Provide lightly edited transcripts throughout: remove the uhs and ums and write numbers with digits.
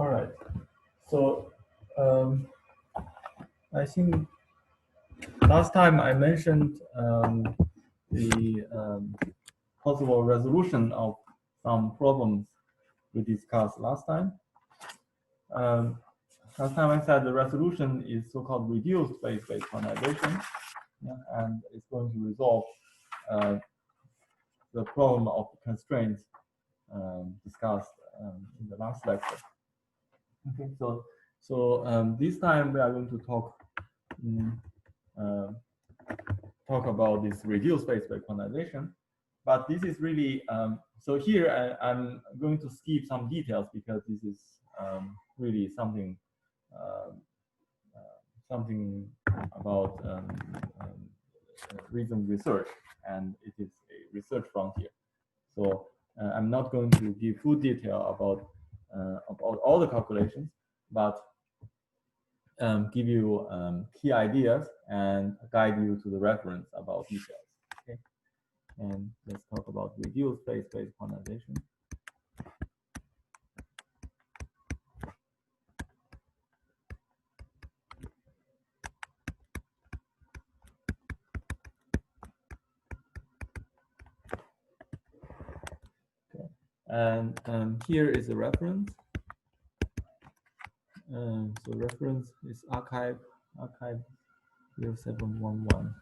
All right. So I think last time I mentioned the possible resolution of some problems we discussed last time. Last time I said the resolution is so-called reduced phase-based quantization, and it's going to resolve the problem of constraints discussed in the last lecture. Okay, so this time we are going to talk about this reduced phase-based quantization, but this is really so here I'm going to skip some details because this is really something something about rhythm research, and it is a research frontier. So I'm not going to give full detail about all the calculations, but give you key ideas and guide you to the reference about details. Okay, and let's talk about reduced phase-based quantization. Okay, and here is a reference. So reference is archive 0711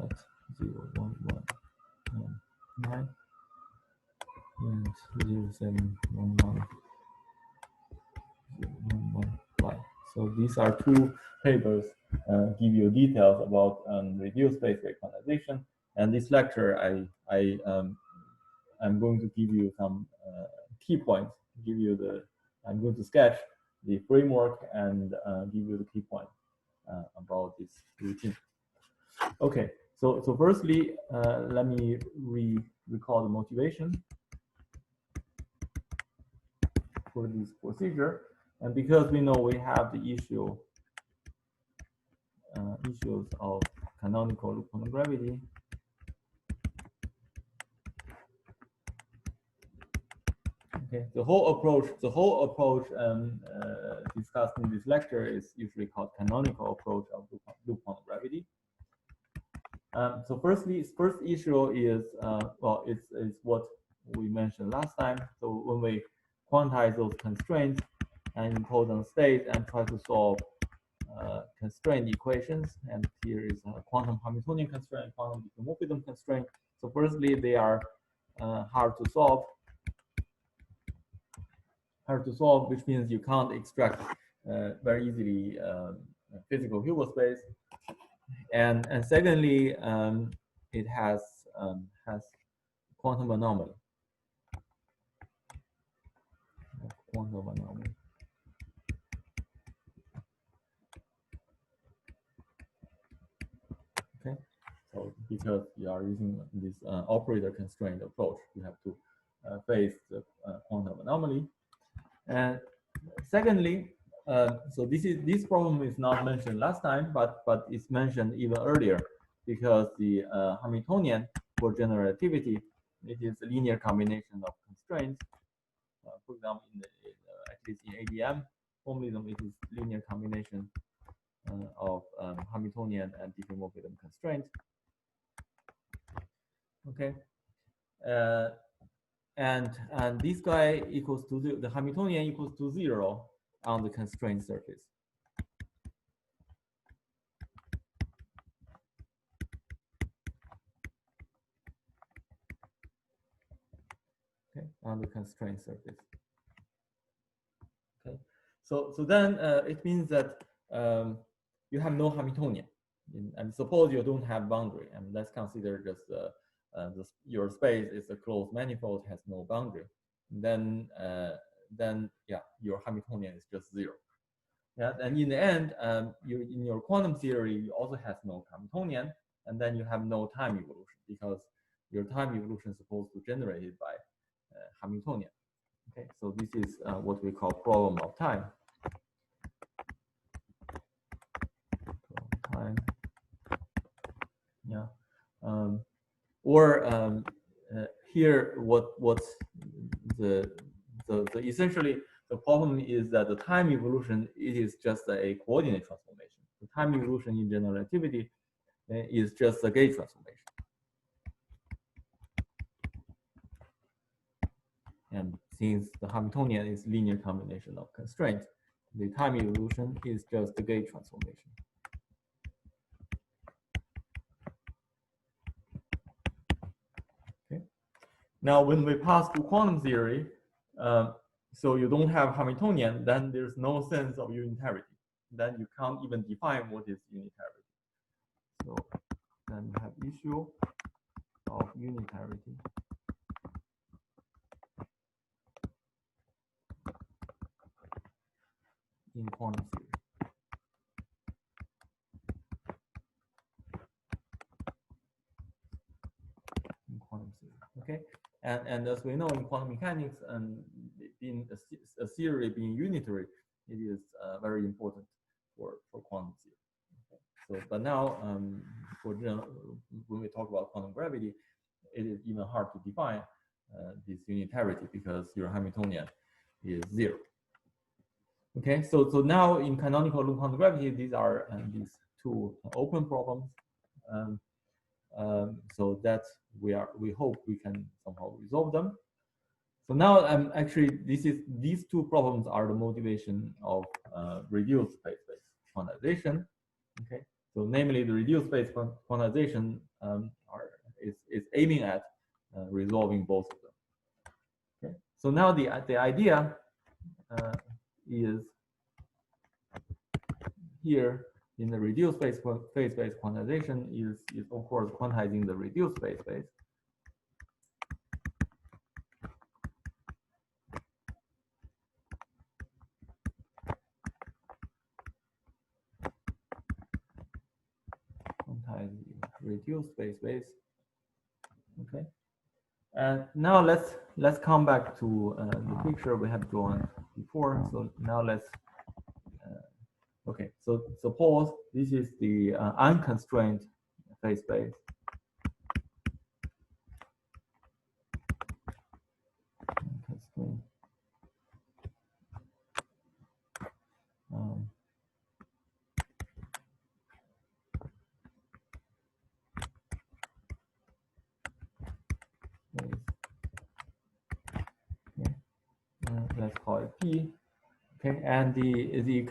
at 011 9 and 0711 011. So these are two papers give you details about reduced phase-based quantization. And this lecture, I'm going to give you some key points. I'm going to sketch the framework and give you the key points about this routine. Okay, so firstly, let me recall the motivation for this procedure. And because we know we have the issues of canonical loop quantum gravity, okay, the whole approach discussed in this lecture is usually called canonical approach of loop quantum gravity. So first issue is well, it's what we mentioned last time. So when we quantize those constraints and impose on state and try to solve constraint equations, and here is a quantum Hamiltonian constraint, quantum diffeomorphism constraint. So firstly, they are hard to solve, which means you can't extract very easily physical Hilbert space. And secondly, it has quantum anomaly. Okay, so because you are using this operator constraint approach, you have to face the quantum anomaly. And secondly, so this problem is not mentioned last time, but it's mentioned even earlier, because the Hamiltonian for generativity, it is a linear combination of constraints. For example, at least in ADM formalism, it is linear combination of Hamiltonian and diffeomorphism constraints. Okay, and this guy equals to the Hamiltonian equals to 0 on the constraint surface. Okay, on the constraint surface. Okay, so then it means that you have no Hamiltonian, and suppose you don't have boundary, and let's consider just your space is a closed manifold, has no boundary. Then yeah, your Hamiltonian is just 0. Yeah, and in the end, in your quantum theory, you also have no Hamiltonian, and then you have no time evolution, because your time evolution is supposed to generate it by Hamiltonian. Okay, so this is what we call problem of time. Yeah, or here what's the essentially the problem is that the time evolution, it is just a coordinate transformation. The time evolution in general relativity is just a gauge transformation. And since the Hamiltonian is linear combination of constraints, the time evolution is just the gauge transformation. Okay. Now, when we pass to quantum theory, so you don't have Hamiltonian, then there's no sense of unitarity. Then you can't even define what is unitarity. So then we have issue of unitarity in quantum theory. Okay, and as we know in quantum mechanics, and in a theory being unitary, it is very important for quantum theory. Okay. So, but now when we talk about quantum gravity, it is even hard to define this unitarity because your Hamiltonian is 0. Okay, so now in canonical loop quantum gravity, these are these two open problems. So that we hope we can somehow resolve them. So now actually these two problems are the motivation of reduced space-based quantization. Okay, so namely the reduced space quantization is aiming at resolving both of them. Okay, so now the idea is here in the reduced phase-space quantization is of course quantizing the reduced phase-space. Quantize the reduced phase-space. Okay, and now let's come back to the picture we have drawn before. So now let's. Okay, so suppose this is the unconstrained phase space. Let's call it P. Okay, and the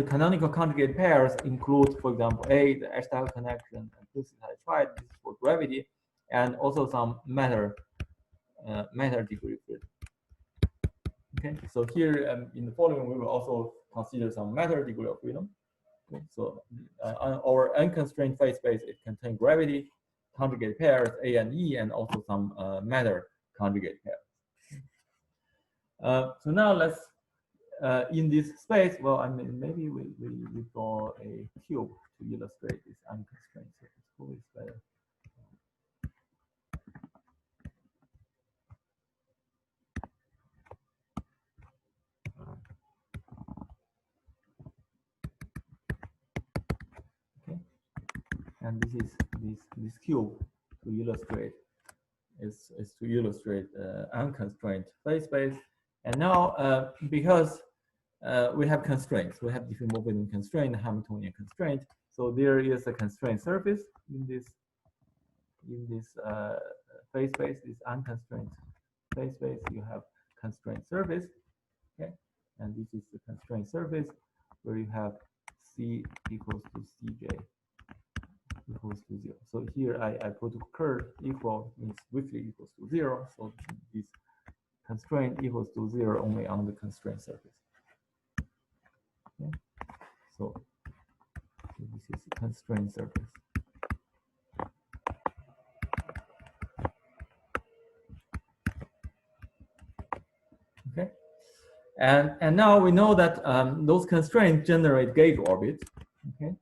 canonical conjugate pairs include, for example, A, the H-style connection, and implicit triad. This is for gravity, and also some matter degree freedom. Okay, so here in the following we will also consider some matter degree of freedom. Okay, so our unconstrained phase space, it contains gravity conjugate pairs A and E, and also some matter conjugate pairs. So now let's. In this space, well, I mean, maybe we draw a cube to illustrate this unconstrained surface. Always better. Okay, and this is this cube to illustrate is to illustrate unconstrained phase space. And now because we have constraints. We have diffeomorphism constraint, Hamiltonian constraint. So there is a constrained surface in this phase space, this unconstrained phase space. You have constrained surface, okay, and this is the constrained surface where you have C equals to Cj equals to 0. So here I put curl equal means weakly equals to 0. So this constraint equals to 0 only on the constrained surface. Okay. So this is a constrained surface. Okay, and now we know that those constraints generate gauge orbits. Okay,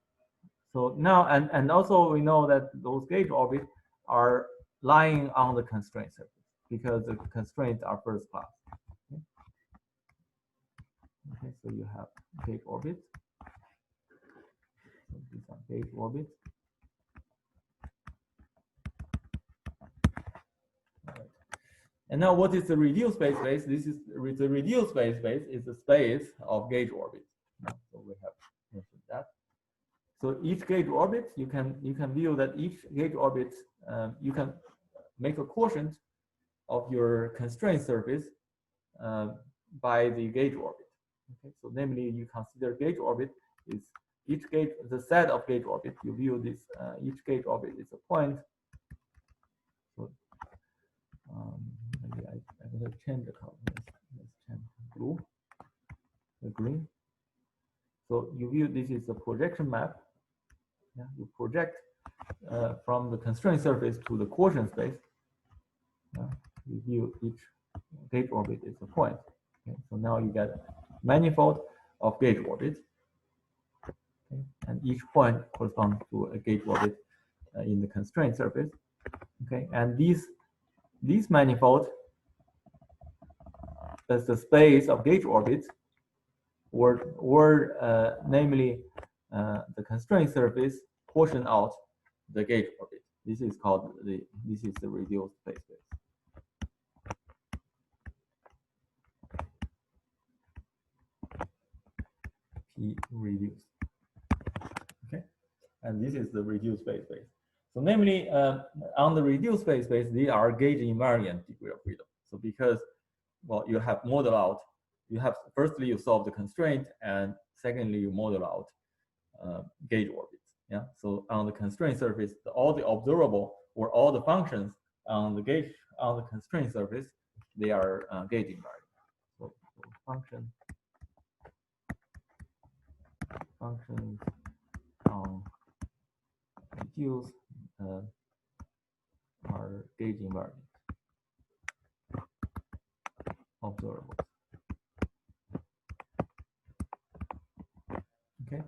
so now and also we know that those gauge orbits are lying on the constrained surface because the constraints are first class. Okay, okay, so you have gauge orbits. So these are gauge orbits. And now what is the reduced phase space? This is the reduced phase space is the space of gauge orbits. So we have mentioned that. So each gauge orbit, you can view that each gauge orbit, you can make a quotient of your constraint surface by the gauge orbit. Okay, so namely, you consider gauge orbit is each gauge, the set of gauge orbit. You view this each gauge orbit is a point. So maybe I better change the color. Let's change blue, the green. So you view this is a projection map. Yeah, you project from the constraint surface to the quotient space. You view each gauge orbit is a point. Okay, so now you get manifold of gauge orbits. Okay, and each point corresponds to a gauge orbit in the constraint surface. Okay, and these manifold as the space of gauge orbits, or namely the constraint surface portion out the gauge orbit. This is called the reduced phase space. P reduced. Okay, and this is the reduced phase space. So namely, on the reduced phase space, they are gauge invariant degree of freedom. So because, well, you have model out, you have firstly you solve the constraint, and secondly you model out gauge orbits. Yeah. So on the constraint surface, all the observable or all the functions on the constraint surface, they are gauge invariant. So functions on reduced are gauge invariant observables. Okay,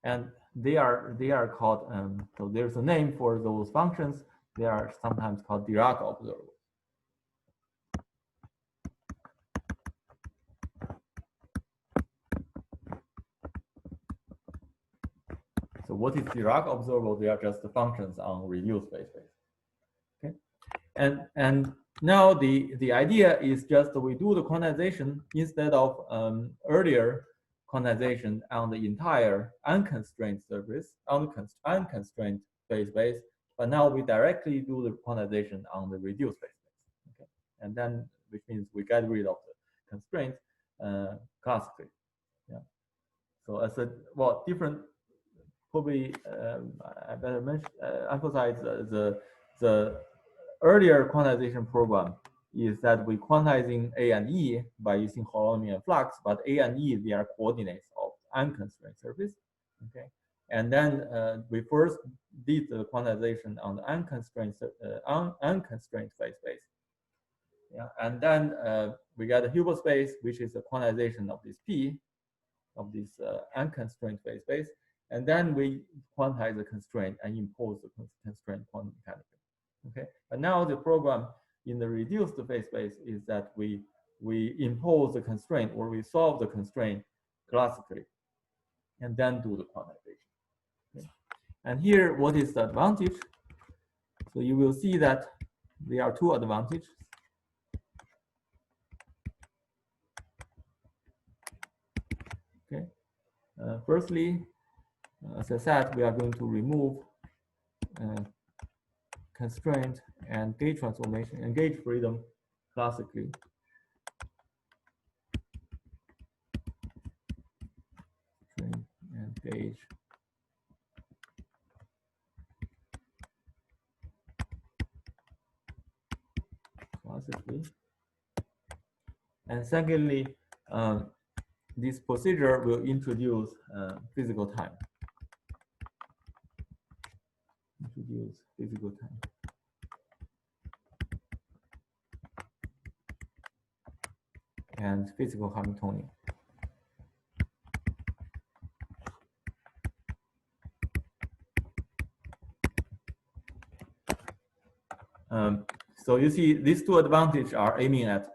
and they are called so there's a name for those functions. They are sometimes called Dirac observables. So what is Dirac observable? They are just the functions on reduced phase space. Okay, and now the idea is just we do the quantization instead of earlier quantization on the entire unconstrained surface, on the unconstrained phase space, but now we directly do the quantization on the reduced phase space. Okay, and then which means we get rid of the constraint classically. Yeah. So as a different. Probably I better mention, emphasize the earlier quantization program is that we quantizing A and E by using Holonomian flux, but A and E, they are coordinates of unconstrained surface. Okay, and then we first did the quantization on the unconstrained phase space. Yeah, and then we got a Hilbert space, which is a quantization of this P, of this unconstrained phase space. And then we quantize the constraint and impose the constraint quantum mechanically. Okay, but now the program in the reduced phase space is that we impose the constraint, or we solve the constraint classically, and then do the quantization. Okay. And here, what is the advantage? So you will see that there are two advantages. Okay, firstly, as I said, we are going to remove constraint and gauge transformation and gauge freedom classically. Constraint and gauge classically. And secondly, this procedure will introduce physical time. Introduce physical time. And physical Hamiltonian. So you see, these two advantages are aiming at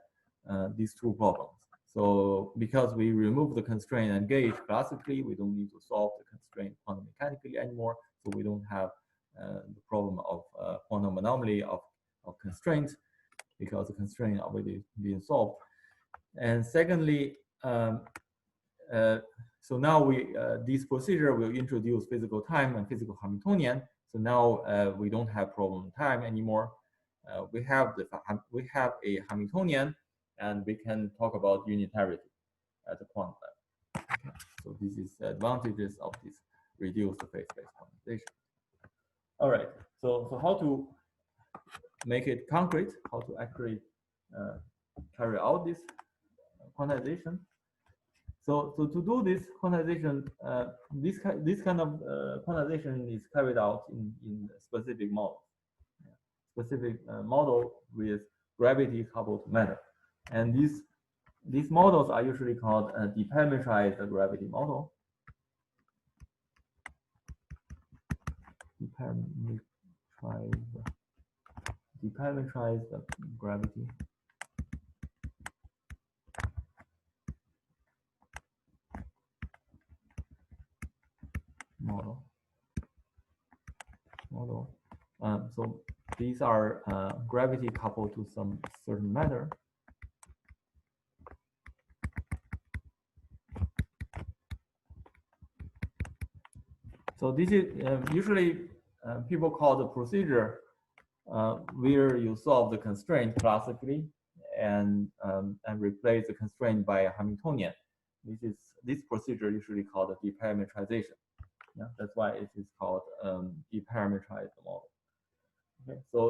these two problems. So because we remove the constraint and gauge classically, we don't need to solve the constraint quantum mechanically anymore. So we don't have the problem of quantum anomaly of constraints, because the constraint already been solved. And secondly, so now this procedure will introduce physical time and physical Hamiltonian. So now we don't have problem time anymore. We have a Hamiltonian, and we can talk about unitarity at the quantum level. Okay. So this is the advantages of this reduced phase-space quantization. All right. So how to make it concrete? How to actually carry out this quantization? So to do this quantization, this kind of quantization is carried out in specific model, model with gravity coupled to matter, and these models are usually called deparametrized gravity model. Deparametrized gravity model. So these are gravity coupled to some certain matter. So this is usually people call the procedure where you solve the constraint classically and replace the constraint by a Hamiltonian. This procedure usually called the deparametrization. Yeah, that's why it is called deparametrized model. Okay, so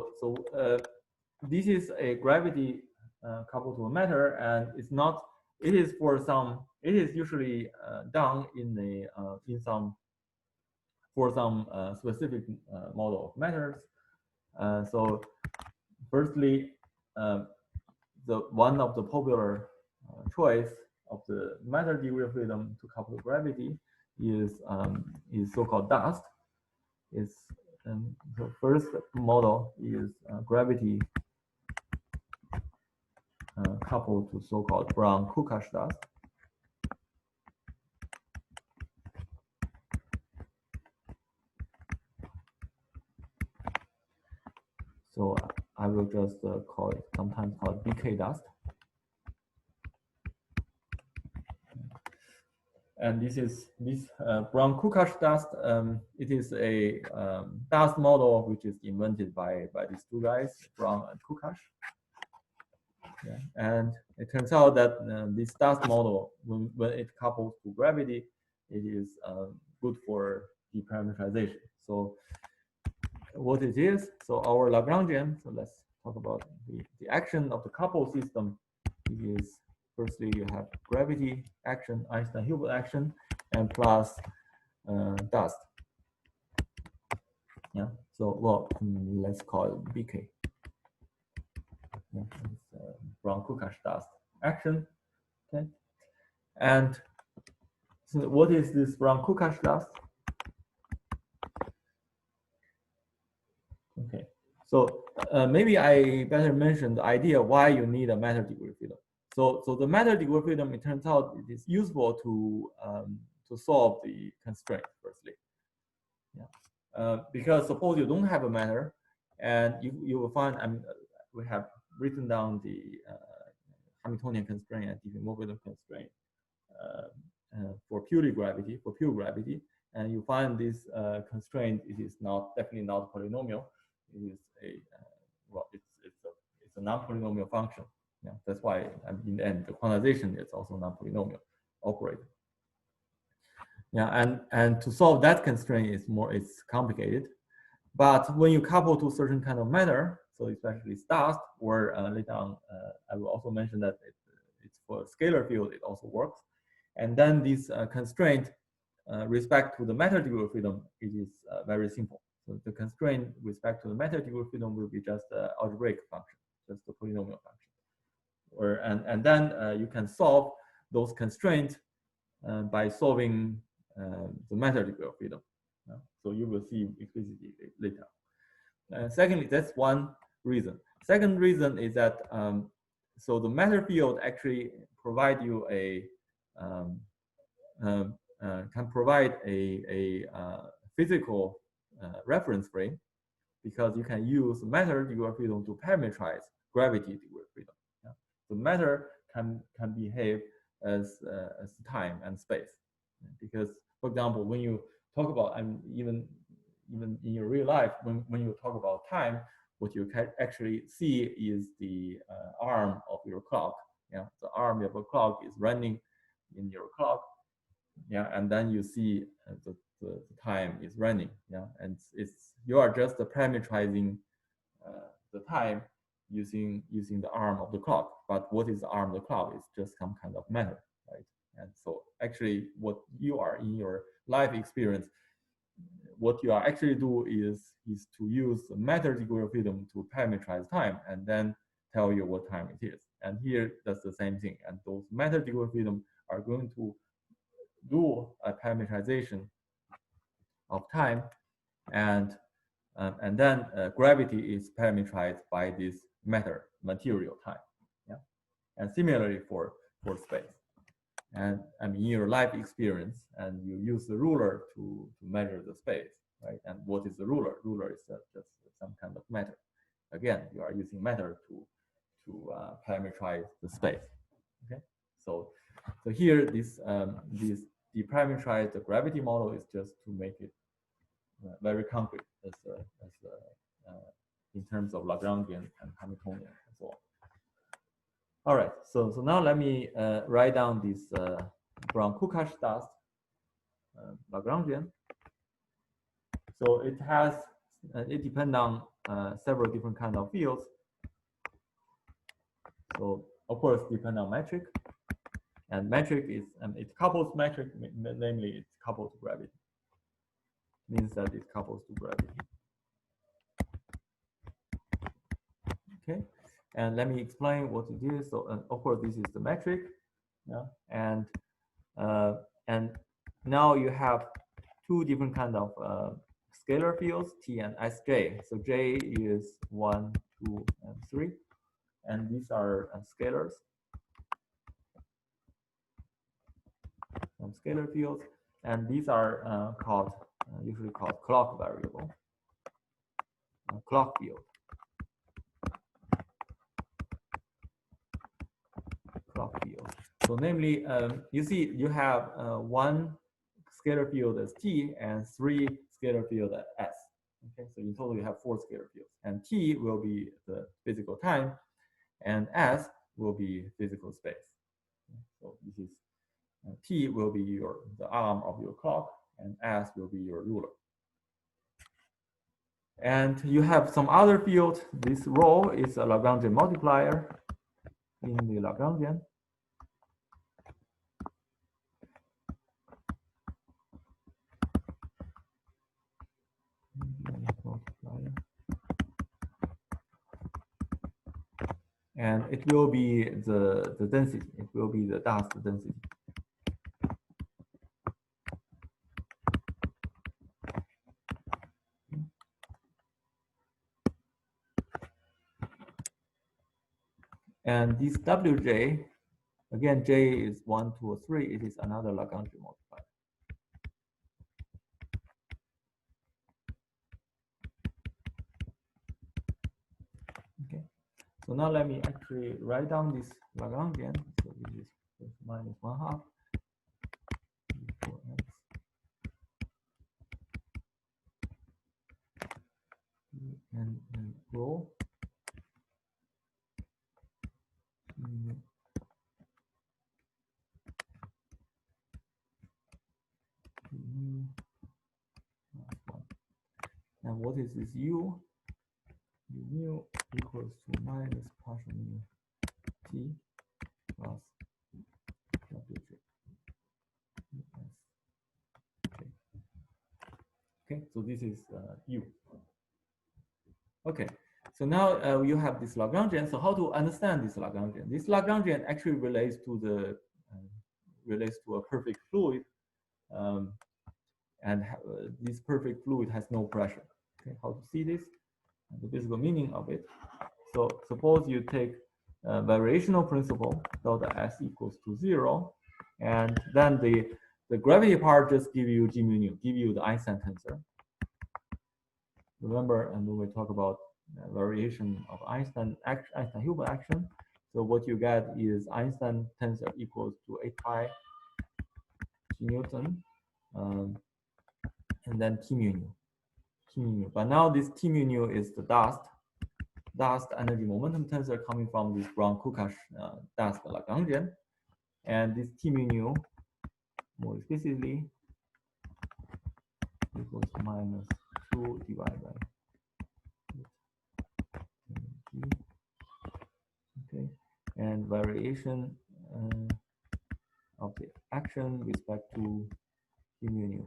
this is a gravity coupled to a matter, and it's not. It is for some. It is usually done in some specific model of matters. So firstly, one of the popular choice of the matter degree of freedom to couple to gravity is so-called dust. The first model is gravity coupled to so-called Brown-Kukash dust. So I will just call it, sometimes called BK dust. And this Brown-Kukash dust. It is a dust model which is invented by these two guys, Brown and Kukash. Yeah. And it turns out that this dust model, when it couples to gravity, it is good for deparametrization. So what it is, so our Lagrangian, so let's talk about the action of the coupled system. It is, firstly, you have gravity action, Einstein-Hilbert action, and plus dust. Yeah, so well, let's call it BK. Yeah, it's Brown-Kukash dust action. Okay, and so what is this Brown-Kukash dust? Okay, so maybe I better mention the idea why you need a matter degree of freedom. So the matter degree of freedom, it turns out it is useful to solve the constraint firstly. Yeah, because suppose you don't have a matter, and you will find, we have written down the Hamiltonian constraint and Diffie-Morgan constraint for pure gravity, and you find this constraint, it is definitely not polynomial. It is it's a non-polynomial function. Yeah, that's why in the end the quantization is also non-polynomial operator. Yeah, and to solve that constraint it's complicated. But when you couple to certain kind of matter, so especially dust, or later on, I will also mention that it's for a scalar field, it also works. And then this constraint respect to the matter degree of freedom, it is very simple. So the constraint respect to the matter degree of freedom will be just an algebraic function, just a polynomial function. And then you can solve those constraints by solving the matter degree of freedom. So you will see explicitly later. Secondly, that's one reason. Second reason is that so the matter field actually provide you can provide a physical reference frame. because you can use matter degree of freedom to parameterize gravity degree of freedom. Yeah? So matter can behave as time and space, because, for example, when you talk about, even in your real life, when you talk about time, what you can actually see is the arm of your clock. Yeah, the arm of your clock is running in your clock. Yeah, and then you see the time is running. Yeah, and you are just parameterizing the time using the arm of the clock. But what is the arm of the clock? It's just some kind of matter, right? And so actually, what you are in your life experience, what you are actually do is to use the matter degree of freedom to parameterize time and then tell you what time it is. And here, that's the same thing. And those matter degree of freedom are going to do a parameterization of time, and then gravity is parameterized by this material time. Yeah, and similarly for space. And in your life experience, and you use the ruler to measure the space, right? And what is the ruler? Ruler is just some kind of matter. Again, you are using matter to parameterize the space. Okay, so here this deparameterized gravity model is just to make it very concrete in terms of Lagrangian and Hamiltonian and so on. All right, so now let me write down this Brown-Kukash dust Lagrangian. So it has it depends on several different kind of fields. So of course depend on metric, and metric is it couples metric, namely it's coupled to gravity. Means that it couples to gravity. Okay, and let me explain what it is. So of course this is the metric, yeah, and now you have two different kind of scalar fields, T and Sj. So J is 1, 2, and 3, and these are scalars. Some scalar fields, and these are usually called clock variable, clock field. Clock field. So namely, you see you have one scalar field as T and 3 scalar field as S. Okay, so in total you have 4 scalar fields, and T will be the physical time, and S will be physical space. So this is T will be the arm of your clock, and S will be your ruler. And you have some other field. This rho is a Lagrangian multiplier in the Lagrangian. And it will be the density. It will be the dust density. And this Wj, again, J is 1, 2, or 3. It is another Lagrangian multiplier. Okay. So now let me actually write down this Lagrangian. So this is minus 1/2 4x and rho. And what is this u? Mu equals to minus partial mu t plus wj. Okay, so this is u. Okay, so now you have this Lagrangian. So how to understand this Lagrangian? This Lagrangian actually relates to a perfect fluid, and this perfect fluid has no pressure. Okay, how to see this? And the physical meaning of it. So suppose you take a variational principle, delta S equals to 0, and then the gravity part just give you g mu nu, give you the Einstein tensor. remember, and when we talk about variation of Einstein-Hilbert action, so what you get is Einstein tensor equals to 8 pi G Newton, and then T mu nu. But now this T mu nu is the dust energy momentum tensor coming from this Brown-Kukash dust Lagrangian, and this T mu nu, more explicitly, equals minus 2 divided by T. Okay, and variation of the action with respect to T mu nu.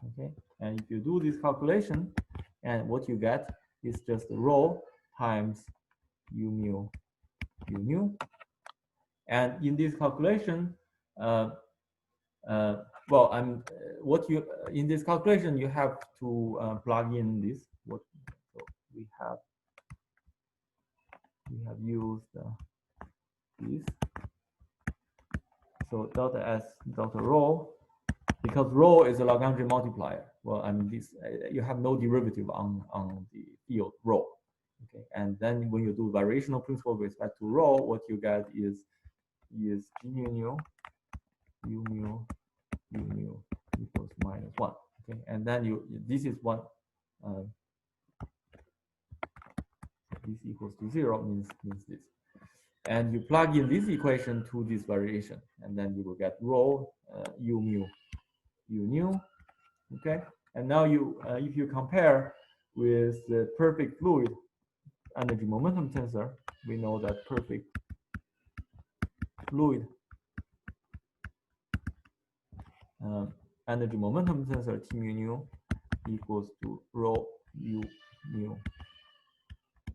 Okay, and if you do this calculation, and what you get is just rho times u nu, and in this calculation, well, in this calculation you have to plug in this. So we have used this. So delta S delta rho, because rho is a Lagrangian multiplier. Well, I mean this you have no derivative on the field rho. Okay, and then when you do variational principle with respect to rho, what you get is G mu nu u mu equals minus 1. Okay, and then this is one. This equals to 0 means this. And you plug in this equation to this variation, and then you will get rho u nu. Okay, and now if you compare with the perfect fluid energy momentum tensor, we know that perfect fluid energy momentum tensor T mu nu equals to rho u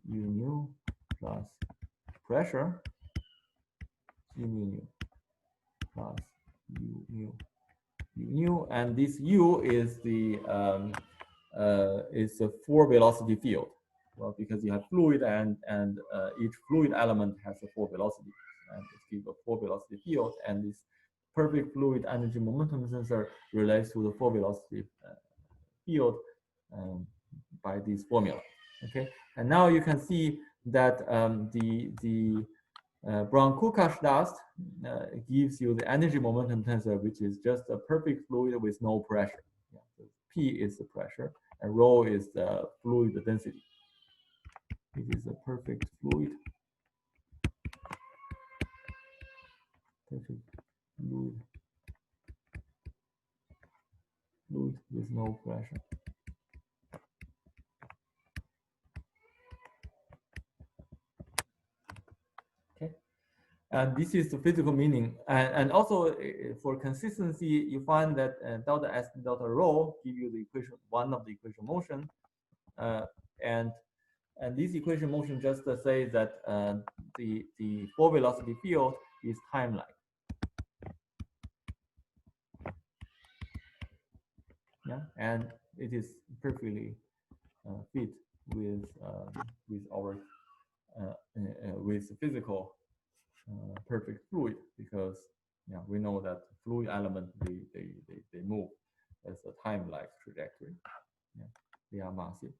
nu plus pressure T mu nu plus u nu, and this u is the is a 4 velocity field. Well, because you have fluid and each fluid element has a 4 velocity, and it gives a 4 velocity field, and this perfect fluid energy momentum tensor relates to the 4 velocity field by this formula. Okay, and now you can see that the Brown-Kukash dust gives you the energy momentum tensor, which is just a perfect fluid with no pressure. Yeah, so P is the pressure, and rho is the fluid density. It is a perfect fluid. Fluid with no pressure. Okay, and this is the physical meaning. And also for consistency, you find that delta S delta rho give you the equation, one of the equation motion, and this equation motion just says that the 4 velocity field is time-like. Yeah, and it is perfectly fit with our with physical perfect fluid, because yeah, we know that fluid element they move as a time-like trajectory. Yeah, they are massive.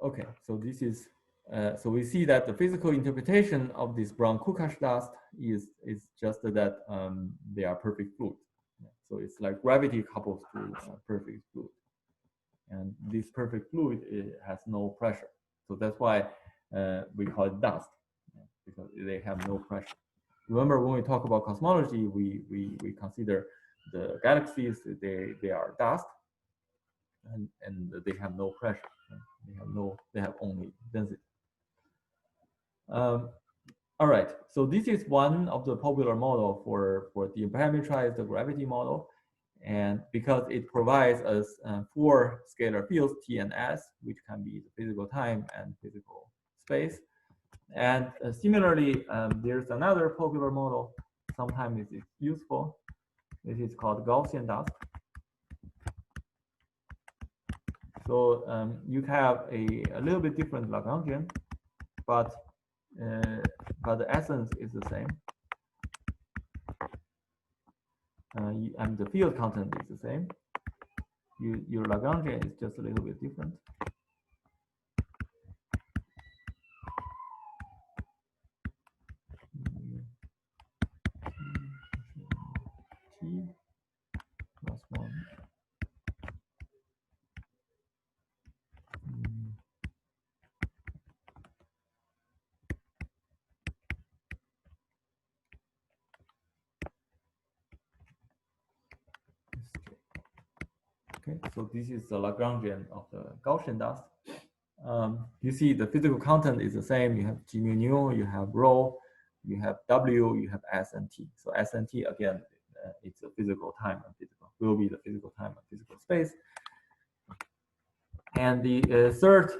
Okay, so this is so we see that the physical interpretation of this Brown-Kukash dust is just that they are perfect fluid. Yeah, so it's like gravity couples to perfect fluid, and this perfect fluid has no pressure. So that's why we call it dust, because they have no pressure. Remember, when we talk about cosmology, we consider the galaxies, they are dust, and they have no pressure. They have only density. All right, so this is one of the popular model for the parameterized gravity model, and because it provides us 4 scalar fields T and S, which can be the physical time and physical space. And similarly, there's another popular model. Sometimes it's useful. This is called Gaussian dust. So you have a little bit different Lagrangian, but the essence is the same, and the field content is the same. your Lagrangian is just a little bit different. T plus 1. Okay, so this is the Lagrangian of the Gaussian dust. You see the physical content is the same. You have G mu nu, you have rho, you have W, you have S and T. So S and T, again, it's a physical time and physical, will be the physical time and physical space. And the third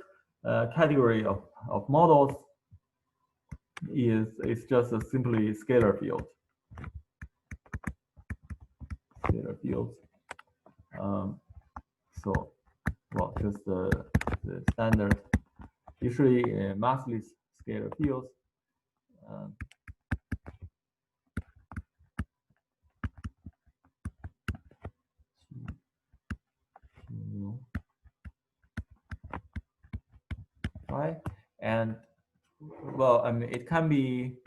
category of models is just a simply scalar field. Scalar fields. So, well, just the standard, usually massless scalar fields. Right, and well, I mean, it can be,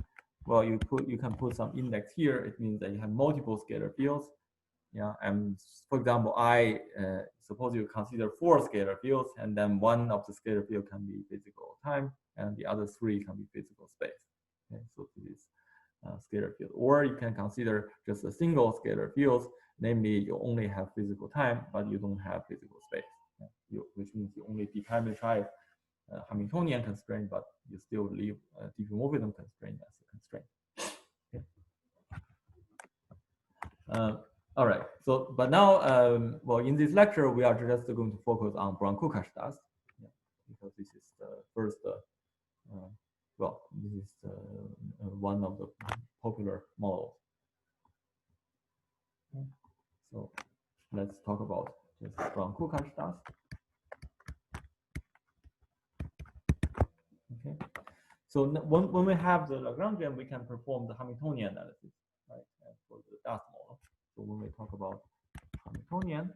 well, you can put some index here. It means that you have multiple scalar fields. Yeah, and for example, I suppose you consider 4 scalar fields, and then one of the scalar field can be physical time, and the other 3 can be physical space. Okay, so this is scalar field. Or you can consider just a single scalar field, namely you only have physical time, but you don't have physical space, which means you only deparametrize Hamiltonian constraint, but you still leave diffeomorphism constraint as a constraint. Okay. All right. So, but now, well, in this lecture, we are just going to focus on Brown-Kukash dust, because this is the first. Well, this is one of the popular models. Okay. So, let's talk about just Brown-Kukash dust. Okay. So when we have the Lagrangian, we can perform the Hamiltonian analysis, right? And for the dust model. So when we talk about Hamiltonian,